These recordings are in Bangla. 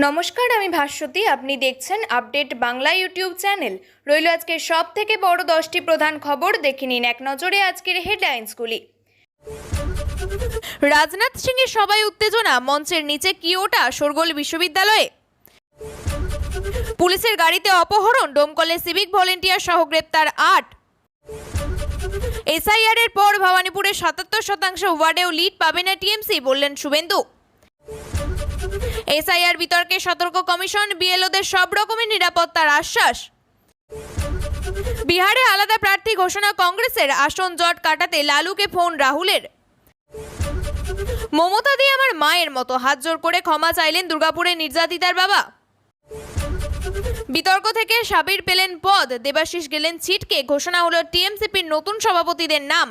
নমস্কার, আমি ভাস্বতী। আপনি দেখছেন আপডেট বাংলা ইউটিউব চ্যানেল। রইল আজকে সব থেকে বড় 10টি প্রধান খবর, দেখে নিন এক নজরে আজকের হেডলাইন্সগুলি। রাজনাথ সিং এর সবাই উত্তেজনা, মঞ্চের নিচে কি ওটা, শোরগোল বিশ্ববিদ্যালয়ে। পুলিশের গাড়িতে অপহরণ, ডোমকলে সিভিক ভলেন্টিয়ার সহ গ্রেপ্তার 8। এসআইআর এর পর ভবানীপুরে 77% ওয়ার্ডেও লিড পাবে না টিএমসি, বললেন শুভেন্দু। এসআইআর বিতর্কে সতর্ক কমিশন, বিএলওদের সব রকমের নিরাপত্তার আশ্বাস। বিহারে আলাদা প্রার্থী ঘোষণা কংগ্রেসের, আসন জট কাটাতে লালুকে ফোন রাহুলের। মমতা দি আমার মায়ের মতো, হাত জোর করে ক্ষমা চাইলেন দুর্গাপুরে নির্যাতিতার বাবা। বিতর্ক থেকে সাবির পেলেন পদ, দেবাশিস গেলেন ছিটকে, ঘোষণা হলো টিএমসিপির নতুন সভাপতিদের নাম।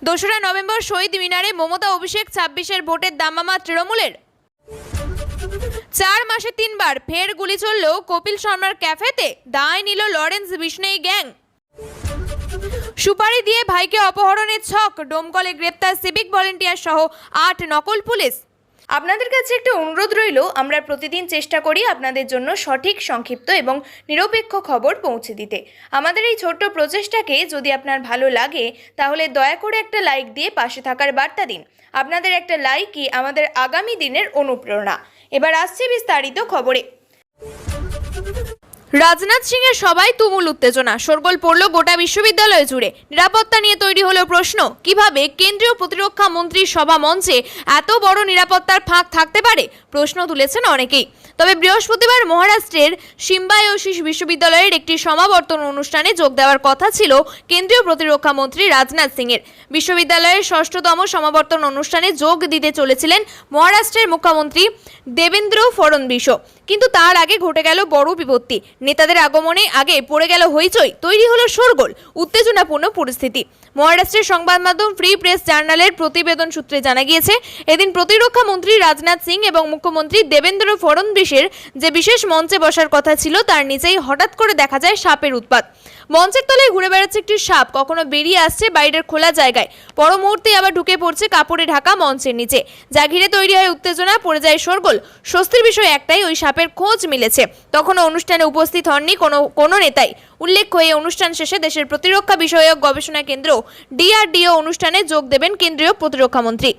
2রা নভেম্বর শহীদ মিনারে মমতা অভিষেক, 26-এর ভোটের দামামা তৃণমূলের। 4 মাসে 3 বার ফের গুলি চলল কপিল শর্মার ক্যাফেতে, দায় নিল লরেন্স বিষ্ণেই গ্যাং। সুপারি দিয়ে ভাইকে অপহরণের ছক, ডোমকলে গ্রেপ্তার সিভিক ভলেন্টিয়ার সহ 8 নকল পুলিশ। আপনাদের কাছে একটা অনুরোধ রইল, আমরা প্রতিদিন চেষ্টা করি আপনাদের জন্য সঠিক, সংক্ষিপ্ত এবং নিরপেক্ষ খবর পৌঁছে দিতে। আমাদের এই ছোট্ট প্রচেষ্টাকে যদি আপনার ভালো লাগে, তাহলে দয়া করে একটা লাইক দিয়ে পাশে থাকার বার্তা দিন। আপনাদের একটা লাইকই আমাদের আগামী দিনের অনুপ্রেরণা। এবার আসছে বিস্তারিত খবরে। রাজনাথ সিং এর সবাই তুমুল উত্তেজনা, শোরগোল পড়ল গোটা বিশ্ববিদ্যালয় জুড়ে। নিরাপত্তা নিয়ে তৈরি হলো প্রশ্ন, কিভাবে কেন্দ্রীয় প্রতিরক্ষা মন্ত্রীর সভা মঞ্চে এত বড় নিরাপত্তার ফাঁক থাকতে পারে, প্রশ্ন তুলেছেন অনেকেই। তবে বৃহস্পতিবার মহারাষ্ট্রের সিম্বায়োসিস বিশ্ববিদ্যালয়ের একটি সমাবর্তন অনুষ্ঠানে যোগ দেওয়ার কথা ছিল কেন্দ্রীয় প্রতিরক্ষা মন্ত্রী রাজনাথ সিং এর। বিশ্ববিদ্যালয়ের 6ষ্ঠতম সমাবর্তন অনুষ্ঠানে যোগ দিতে চলেছিলেন মহারাষ্ট্রের মুখ্যমন্ত্রী দেবেন্দ্র ফড়নবিশও, কিন্তু তার আগে ঘটে গেল বড় বিপত্তি। নেতাদের আগমনে আগে পড়ে গেল হইচই, তৈরি হলো শোরগোল, উত্তেজনাপূর্ণ পরিস্থিতি। মহারাষ্ট্রের সংবাদ মাধ্যম ফ্রি প্রেস জার্নালের প্রতিবেদন সূত্রে জানা গিয়েছে, এদিন প্রতিরক্ষা মন্ত্রী রাজনাথ সিং এবং মুখ্যমন্ত্রী দেবেন্দ্র ফড়নবিশের যে বিশেষ মঞ্চে বসার কথা ছিল, তার নিচেই হঠাৎ করে দেখা যায় সাপের উৎপাত। মঞ্চের তলায় ঘুরে বেড়াচ্ছে একটি সাপ, কখনো বেরিয়ে আসছে বাইরের খোলা জায়গায়, পর মুহূর্তে আবার ঢুকে পড়ছে কাপড়ে ঢাকা মঞ্চের নিচে। যা ঘিরে তৈরি হয় উত্তেজনা, পড়ে যায় শোরগোল। স্বস্তির বিষয় একটাই, ওই সাপের খোঁজ মিলেছে। তখনও অনুষ্ঠানে উপস্থিত হননি কোনো নেতাই। উল্লেখ্য, এই অনুষ্ঠান শেষে দেশের প্রতিরক্ষা বিষয়ক গবেষণা কেন্দ্র ডিআরডিও অনুষ্ঠানে যোগ দেবেন কেন্দ্রীয় প্রতিরক্ষা মন্ত্রী।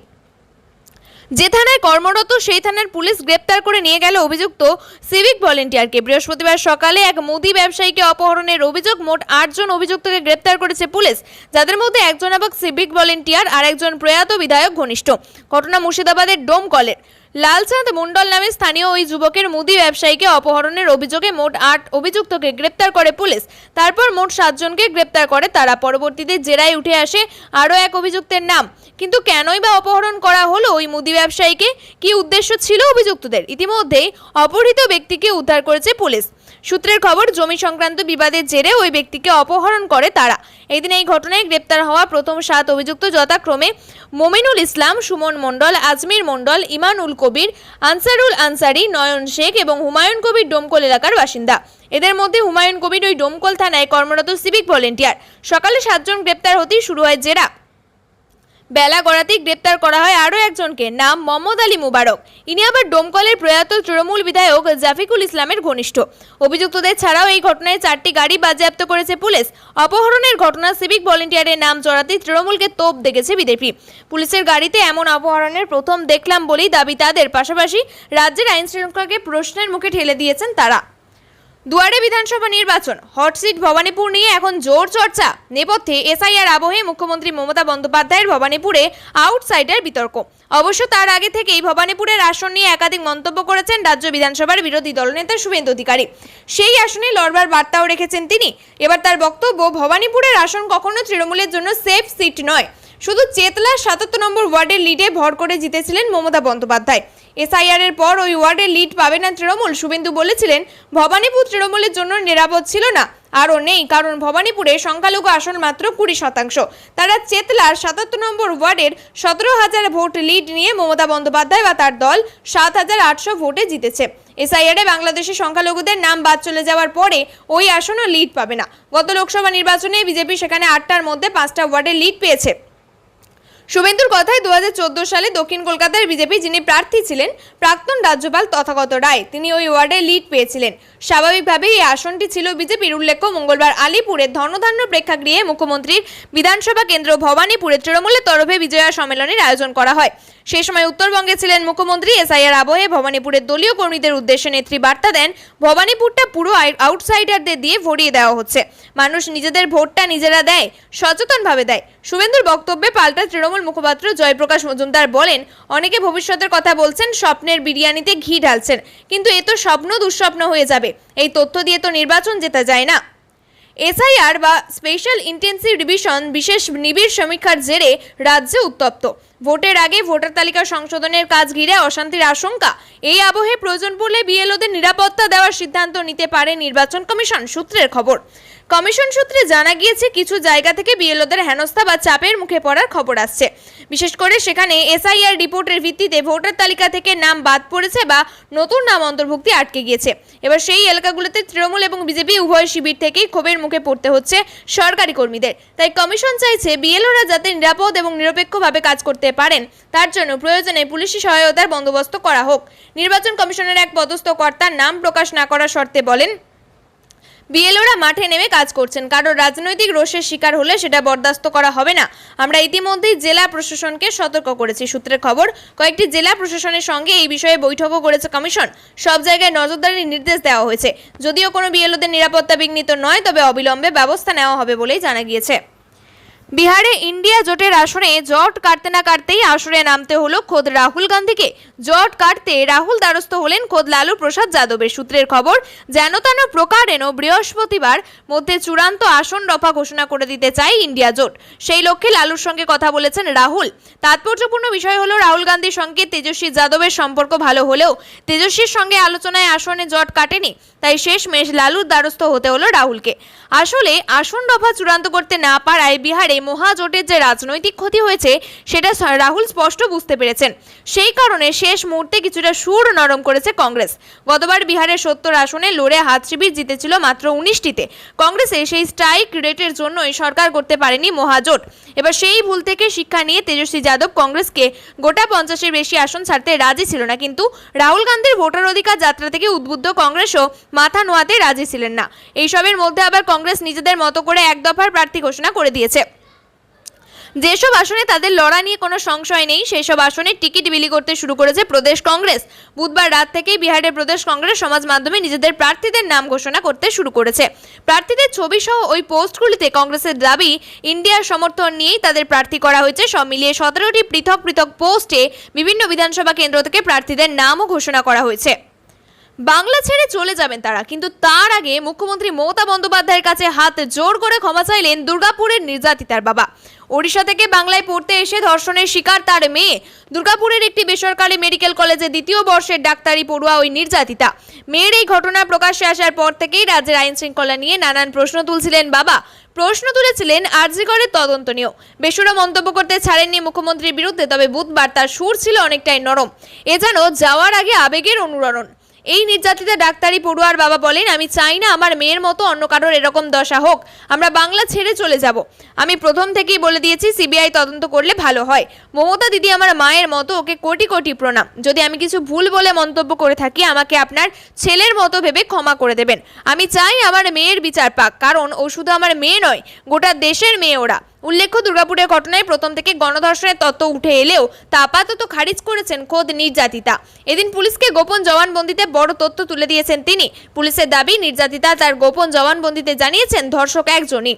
যে থানায় কর্মরত সেই থানার পুলিশ গ্রেপ্তার করে নিয়ে গেল অভিযুক্ত সিভিক ভলেন্টিয়ারকে। বৃহস্পতিবার সকালে এক মুদি ব্যবসায়ীকে অপহরণের অভিযোগ, মোট 8 জন অভিযুক্তকে গ্রেপ্তার করেছে পুলিশ, যাদের মধ্যে একজন সিভিক ভলেন্টিয়ার আর একজন প্রয়াত বিধায়ক ঘনিষ্ঠ। ঘটনা মুর্শিদাবাদের ডোমকলের। লালচাঁদ মণ্ডল নামে স্থানীয় ওই যুবকের মুদি ব্যবসায়ীকে অপহরণের অভিযোগে মোট 8 অভিযুক্তকে গ্রেপ্তার করে পুলিশ। তারপর মোট 7 জনকে গ্রেপ্তার করে তারা। পরবর্তীতে জেরায় উঠে আসে আরও এক অভিযুক্তের নাম। কিন্তু কেনই বা অপহরণ করা হলো ওই মুদি ব্যবসায়ীকে, কি উদ্দেশ্য ছিল অভিযুক্তদের? ইতিমধ্যেই অপহৃত ব্যক্তিকে উদ্ধার করেছে পুলিশ। সূত্রের খবর, জমি সংক্রান্ত বিবাদের জেরে ওই ব্যক্তিকে অপহরণ করে তারা। এদিন এই ঘটনায় গ্রেপ্তার হওয়া প্রথম 7 অভিযুক্ত যথাক্রমে মমিনুল ইসলাম, সুমন মণ্ডল, আজমির মণ্ডল, ইমানুল কবির, আনসারুল আনসারি, নয়ন শেখ এবং হুমায়ুন কবির ডোমকল এলাকার বাসিন্দা। এদের মধ্যে হুমায়ুন কবির ওই ডোমকল থানায় কর্মরত সিভিক ভলেন্টিয়ার। সকালে 7 জন গ্রেপ্তার হতেই শুরু হয় জেরা। বেলা গড়াতেই গ্রেপ্তার করা হয় আরও একজনকে, নাম মোহাম্মদ আলী মুবারক। ইনি আবার ডোমকলের প্রয়াত তৃণমূল বিধায়ক জাফিকুল ইসলামের ঘনিষ্ঠ। অভিযুক্তদের ছাড়াও এই ঘটনায় 4টি গাড়ি বাজেয়াপ্ত করেছে পুলিশ। অপহরণের ঘটনা সিভিক ভলেন্টিয়ারের নাম জড়াতেই তৃণমূলকে তোপ দেখেছে বিজেপি। পুলিশের গাড়িতে এমন অপহরণের প্রথম দেখলাম বলেই দাবি তাদের। পাশাপাশি রাজ্যের আইন শৃঙ্খলাকে প্রশ্নের মুখে ঠেলে দিয়েছেন তারা। দুয়ারে বিধানসভা নির্বাচন, হটসিট ভবানীপুর নিয়ে এখন জোর চর্চা। নেপথ্যে এসআইআর আবহে মুখ্যমন্ত্রী মমতা বন্দ্যোপাধ্যায়ের ভবানীপুরে আউটসাইডার বিতর্ক। অবশ্য তার আগে থেকেই ভবানীপুরের আসন নিয়ে একাধিক মন্তব্য করেছেন রাজ্য বিধানসভার বিরোধী দলনেতা শুভেন্দু অধিকারী। সেই আসনে লড়বার বার্তাও রেখেছেন তিনি। এবার তার বক্তব্য, ভবানীপুরের আসন কখনো তৃণমূলের জন্য সেফ সিট নয়। শুধু চেতলার 77 নম্বর ওয়ার্ডের লিডে ভর করে জিতেছিলেন মমতা বন্দ্যোপাধ্যায়। এসআইআর এর পর ওই ওয়ার্ডের লিড পাবে না তৃণমূল। শুভেন্দু বলেছিলেন, ভবানীপুর তৃণমূলের জন্য নিরাপদ ছিল না, আরও নেই, কারণ ভবানীপুরে সংখ্যালঘু আসন মাত্র 20%। তারা চেতলার 77 নম্বর ওয়ার্ডের 17,000 ভোট লিড নিয়ে মমতা বন্দ্যোপাধ্যায় বা তার দল 7,800 ভোটে জিতেছে। এসআইআরে বাংলাদেশের সংখ্যালঘুদের নাম বাদ চলে যাওয়ার পরে ওই আসনও লিড পাবে না। গত লোকসভা নির্বাচনে বিজেপি সেখানে 8টার মধ্যে 5টা ওয়ার্ডে লিড পেয়েছে। শুভেন্দুর কথায় 2014 সালে দক্ষিণ কলকাতার বিজেপি যিনি প্রার্থী ছিলেন প্রাক্তন রাজ্যপাল তথাগত রায়, তিনি ওই ওয়ার্ডে লিড পেয়েছিলেন। স্বাভাবিকভাবেই এই আসনটি ছিল বিজেপির। উল্লেখ্য, মঙ্গলবার আলিপুরের ধর্মধান্য প্রেক্ষাগৃহে মুখ্যমন্ত্রীর বিধানসভা কেন্দ্র ভবানীপুরে তৃণমূলের তরফে বিজয়া সম্মেলনের আয়োজন করা হয়। সেই সময় উত্তরবঙ্গে ছিলেন মুখ্যমন্ত্রী। এসআইআর আবহে ভবানীপুরের দলীয় কর্মীদের উদ্দেশ্যে নেত্রী বার্তা দেন, ভবানীপুরটা পুরো আউটসাইডারদের দিয়ে ভরিয়ে দেওয়া হচ্ছে, মানুষ নিজেদের ভোটটা নিজেরা দেয়, সচেতনভাবে দেয়। শুভেন্দুর বক্তব্যে পাল্টা তৃণমূল মুখপাত্র জয়প্রকাশ মজুমদার বলেন, অনেকে ভবিষ্যতের কথা বলছেন, স্বপ্নের বিরিয়ানিতে ঘি ঢালছেন, কিন্তু এ তো স্বপ্ন দুঃস্বপ্ন হয়ে যাবে। এই তথ্য দিয়ে তো নির্বাচন জেতা যায় না। এসআইআর বা স্পেশাল ইন্টেন্সিভ রিভিশন বিশেষ নিবিড় সমীক্ষার জেরে রাজ্যে উত্তপ্ত। ভোটের আগে ভোটার তালিকা সংশোধনের কাজ ঘিরে অশান্তির আশঙ্কা। এই আবহে প্রয়োজন পড়লে বিএলওদের নিরাপত্তা দেওয়ার সিদ্ধান্ত নিতে পারে নির্বাচন কমিশন সূত্রের খবর। কমিশন সূত্রে জানা গিয়েছে, কিছু জায়গা থেকে বিএলওদের হেনস্থা বা চাপের মুখে পড়ার খবর আসছে। বিশেষ করে সেখানে এসআইআর রিপোর্টের ভিত্তিতে ভোটার তালিকা থেকে নাম বাদ পড়েছে বা নতুন নাম অন্তর্ভুক্তি আটকে গিয়েছে। এবার সেই এলাকাগুলোতে তৃণমূল এবং বিজেপি উভয় শিবির থেকেই ক্ষোভের মুখে পড়তে হচ্ছে সরকারি কর্মীদের। তাই কমিশন চাইছে বিএলওরা যাতে নিরাপদ এবং নিরপেক্ষভাবে কাজ করতে পারেন, তার জন্য প্রয়োজনে পুলিশি সহায়তার বন্দোবস্ত করা হোক। নির্বাচন কমিশনের এক পদস্থ কর্তার নাম প্রকাশ না করার শর্তে বলেন, বিএলওরা মাঠে নেমে কাজ করছেন, কারণ রাজনৈতিক রোষের শিকার হলে সেটা বরদাস্ত করা হবে না। আমরা ইতিমধ্যেই জেলা প্রশাসনকে সতর্ক করেছি। সূত্রের খবর, কয়েকটি জেলা প্রশাসনের সঙ্গে এই বিষয়ে বৈঠকও করেছে কমিশন। সব জায়গায় নজরদারির নির্দেশ দেওয়া হয়েছে। যদিও কোনো বিএলওদের নিরাপত্তা বিঘ্নিত নয়, তবে অবিলম্বে ব্যবস্থা নেওয়া হবে বলেই জানা গিয়েছে। বিহারে ইন্ডিয়া জোটের আসনে জট কাটতে না কাটতেই আসরে নামতে হলো খোদ রাহুল গান্ধীকে। জট কাটতে রাহুল দ্বারস্থ হলেন খোদ লালু প্রসাদ যাদবের। সূত্রের খবর, যেন তেন প্রকারেণ বৃহস্পতিবার মধ্যে চূড়ান্ত আসন রফা ঘোষণা করে দিতে চায় ইন্ডিয়া জোট। সেই লক্ষ্যে লালুর সঙ্গে কথা বলেছেন রাহুল। তাৎপর্যপূর্ণ বিষয় হলো, রাহুল গান্ধীর সঙ্গে তেজস্বী যাদবের সম্পর্ক ভালো হলেও তেজস্বীর সঙ্গে আলোচনায় আসনে জট কাটেনি। তাই শেষমেশ লালুর দ্বারস্থ হতে হলো রাহুলকে। আসলে আসন রফা চূড়ান্ত করতে না পারায় বিহারে মহাজোটের যে রাজনৈতিক ক্ষতি হয়েছে সেটা রাহুল স্পষ্ট বুঝতে পেরেছেন। সেই কারণে শেষ মুহূর্তে কিছুটা সুর নরম করেছে কংগ্রেস। গতবার বিহারের 70 আসনে লড়ে হাত শিবির জিতেছিল মাত্র 19টিতে। কংগ্রেসের সেই স্ট্রাইক রেটের জন্যই সরকার করতে পারেনি মহাজোট। এবার সেই ভুল থেকে শিক্ষা নিয়ে তেজস্বী যাদব কংগ্রেসকে গোটা 50-এর বেশি আসন ছাড়তে রাজি ছিল না। কিন্তু রাহুল গান্ধীর ভোটার অধিকার যাত্রা থেকে উদ্বুদ্ধ কংগ্রেসও মাথা নোয়াতে রাজি ছিলেন না। এইসবের মধ্যে আবার কংগ্রেস নিজেদের মতো করে এক দফার প্রার্থী ঘোষণা করে দিয়েছে। যেসব আসনে তাদের লড়া নিয়ে কোনো সংশয় নেই, সেই সব আসনে টিকিট বিলি করতে শুরু করেছে প্রদেশ কংগ্রেস। বুধবার রাত থেকেই বিহারের প্রদেশ কংগ্রেস সমাজ মাধ্যমে নিজেদের প্রার্থীদের নাম ঘোষণা করতে শুরু করেছে। প্রার্থীদের ছবি সহ ওই পোস্টগুলিতে কংগ্রেসের দাবি, ইন্ডিয়ার সমর্থন নিয়েই তাদের প্রার্থী করা হয়েছে। সব মিলিয়ে 17টি পৃথক পৃথক পোস্টে বিভিন্ন বিধানসভা কেন্দ্র থেকে প্রার্থীদের নামও ঘোষণা করা হয়েছে। বাংলা ছেড়ে চলে যাবেন তারা, কিন্তু তার আগে মুখ্যমন্ত্রী মমতা বন্দ্যোপাধ্যায়ের কাছে হাত জোর করে ক্ষমা চাইলেন দুর্গাপুরের নির্যাতিতার বাবা। ওড়িশা থেকে বাংলায় পড়তে এসে ধর্ষণের শিকার তার মেয়ে। দুর্গাপুরের একটি বেসরকারি মেডিকেল কলেজে 2য় বর্ষের ডাক্তারি পড়ুয়া ওই নির্যাতিতা। মেয়ের এই ঘটনা প্রকাশ্যে আসার পর থেকেই রাজ্যের আইন শৃঙ্খলা নিয়ে নানান প্রশ্ন তুলছিলেন বাবা। প্রশ্ন তুলেছিলেন আরজি করের তদন্ত নিয়েও। বেসুরো মন্তব্য করতে ছাড়েননি মুখ্যমন্ত্রীর বিরুদ্ধে, তবে বুধবার তার সুর ছিল অনেকটাই নরম। এ যেন যাওয়ার আগে আবেগের অনুরণন। এই নির্যাতিতা ডাক্তারি পড়ুয়ার বাবা বলেন, আমি চাই না আমার মেয়ের মতো অন্য কারোর এরকম দশা হোক। আমরা বাংলা ছেড়ে চলে যাব। আমি প্রথম থেকেই বলে দিয়েছি, সিবিআই তদন্ত করলে ভালো হয়। মমতা দিদি আমার মায়ের মতো, ওকে কোটি কোটি প্রণাম। যদি আমি কিছু ভুল বলে মন্তব্য করে থাকি, আমাকে আপনার ছেলের মতো ভেবে ক্ষমা করে দেবেন। আমি চাই আমার মেয়ের বিচার পাক, কারণ ও শুধু আমার মেয়ে নয়, গোটা দেশের মেয়ে ওরা। উল্লেখ্য, দুর্গাপুরের ঘটনায় প্রথম থেকে গণধর্ষণের তত্ত্ব উঠে এলেও তা আপাতত খারিজ করেছেন খোদ নির্যাতিতা। এদিন পুলিশকে গোপন জবানবন্দিতে বড় তথ্য তুলে দিয়েছেন তিনি। পুলিশের দাবি, নির্যাতিতা তার গোপন জবানবন্দিতে জানিয়েছেন ধর্ষক একজনই।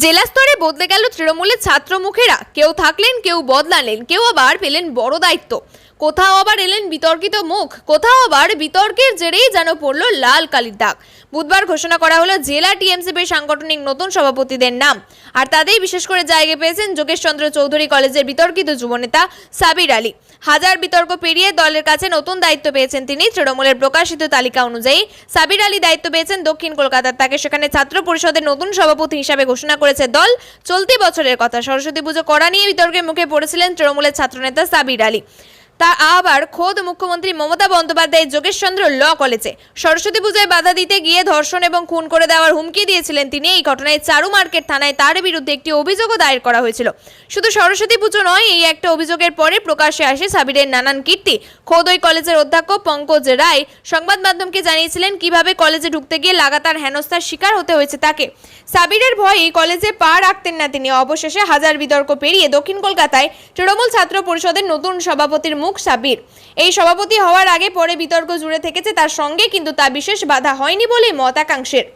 জেলা স্তরে বদলে গেল তৃণমূলের ছাত্র মুখেরা। কেউ থাকলেন, কেউ বদলালেন, কেউ আবার পেলেন বড় দায়িত্ব। কোথাও আবার এলেন বিতর্কিত মুখ, কোথাও আবার বিতর্কের জেরেই যেন পড়ল লাল কালির দাগ। বুধবার ঘোষণা করা হলো জেলা টিএমসিপির সাংগঠনিক নতুন সভাপতিদের নাম। আর তাতেই বিশেষ করে জায়গা পেয়েছেন যোগেশ চন্দ্র চৌধুরী কলেজের বিতর্কিত যুবনেতা সাবির আলী। হাজার বিতর্ক পেরিয়ে দলের কাছে নতুন দায়িত্ব পেয়েছেন তিনি। তৃণমূলের প্রকাশিত তালিকা অনুযায়ী সাবির আলী দায়িত্ব পেয়েছেন দক্ষিণ কলকাতার। তাকে সেখানে ছাত্র পরিষদের নতুন সভাপতি হিসাবে ঘোষণা করেছে দল। চলতি বছরের কথা, সরস্বতী পুজো করা নিয়ে বিতর্কের মুখে পড়েছিলেন তৃণমূলের ছাত্রনেতা সাবির আলী। তা আবার খোদ মুখ্যমন্ত্রী মমতা বন্দ্যোপাধ্যায় যোগেশচন্দ্র ল কলেজে সরস্বতী পূজায় বাধা দিতে গিয়ে ধর্ষণ এবং খুন করে দেওয়ার হুমকি দিয়েছিলেন তিনি। এই ঘটনায় চারু মার্কেট থানায় তার বিরুদ্ধে একটি অভিযোগও দায়ের করা হয়েছিল। শুধু সরস্বতী পুজো নয়, এই একটা অভিযোগের পরে প্রকাশ্যে আসে সাবিরের নানান কীর্তি। খোদ ওই কলেজের অধ্যক্ষ পঙ্কজ রায় সংবাদ মাধ্যমকে জানিয়েছিলেন কিভাবে কলেজে ঢুকতে গিয়ে লাগাতার হেনস্থার শিকার হতে হয়েছে তাকে। সাবিরের ভয়ে কলেজে পা রাখতেন না তিনি। অবশেষে হাজার বিতর্ক পেরিয়ে দক্ষিণ কলকাতায় তৃণমূল ছাত্র পরিষদের নতুন সভাপতির মুখ সাবির। এই সভাপতি হওয়ার আগে পরে বিতর্ক জুড়ে থেকেছে তার সঙ্গে, কিন্তু তা বিশেষ বাধা হয়নি বলেই মত একাংশের।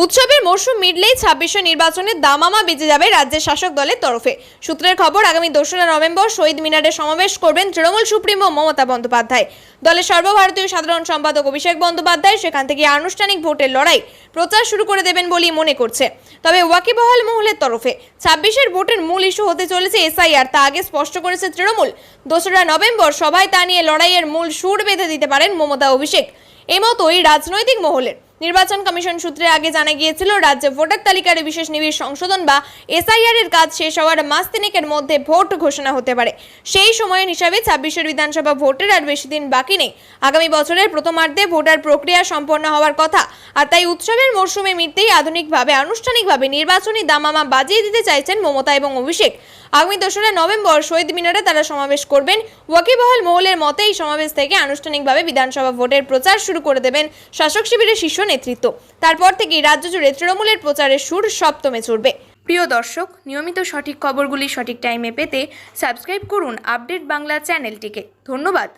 উৎসবের মরশুম মিটলেই ২৬শে নির্বাচনের দামামা বেজে যাবে রাজ্যের শাসক দলের তরফে। সূত্রের খবর, আগামী ২রা নভেম্বর শহীদ মিনারে সমাবেশ করবেন তৃণমূল সুপ্রিমো মমতা বন্দ্যোপাধ্যায়। দলের সর্বভারতীয় সাধারণ সম্পাদক অভিষেক বন্দ্যোপাধ্যায় সেখান থেকে আনুষ্ঠানিক ভোটের লড়াই প্রচার শুরু করে দেবেন বলেই মনে করছে। তবে ওয়াকিবহাল মহলের তরফে ২৬এর ভোটের মূল ইস্যু হতে চলেছে এসআইআর, তা আগে স্পষ্ট করেছে তৃণমূল। ২রা নভেম্বর সভায় তা নিয়ে লড়াইয়ের মূল সুর বেঁধে দিতে পারেন মমতা অভিষেক। এই মতোই রাজনৈতিক মহলের। নির্বাচন কমিশন সূত্রে আগে জানা গিয়েছিল রাজ্যে ভোটার তালিকার বিশেষ নিবিড় সংশোধন বা এসআইআর এর কাজ শেষ হওয়ার মাস তিনেকের মধ্যে ভোট ঘোষণা হতে পারে। সেই সময়ের হিসাবে ২৬এর বিধানসভা ভোটের আর বেশি দিন বাকি নেই। আগামী বছরের প্রথমার্ধে ভোটার প্রক্রিয়া সম্পন্ন হওয়ার কথা। আর তাই উৎসবের মরশুমে মিটতেই আনুষ্ঠানিকভাবে নির্বাচনী দামামা বাজিয়ে দিতে চাইছেন মমতা এবং অভিষেক। আগামী ২রা নভেম্বর শহীদ মিনারে তারা সমাবেশ করবেন। ওয়াকিবহাল মহলের মতে এই সমাবেশ থেকে আনুষ্ঠানিকভাবে বিধানসভা ভোটের প্রচার শুরু করে দেবেন শাসক শিবিরের শীর্ষ নেতৃত্ব। তারপর থেকেই রাজ্য জুড়ে তৃণমূলের প্রচারের সুর সপ্তমে চড়বে। প্রিয় দর্শক, নিয়মিত সঠিক খবরগুলি সঠিক টাইমে পেতে সাবস্ক্রাইব করুন আপডেট বাংলা চ্যানেলটিকে। ধন্যবাদ।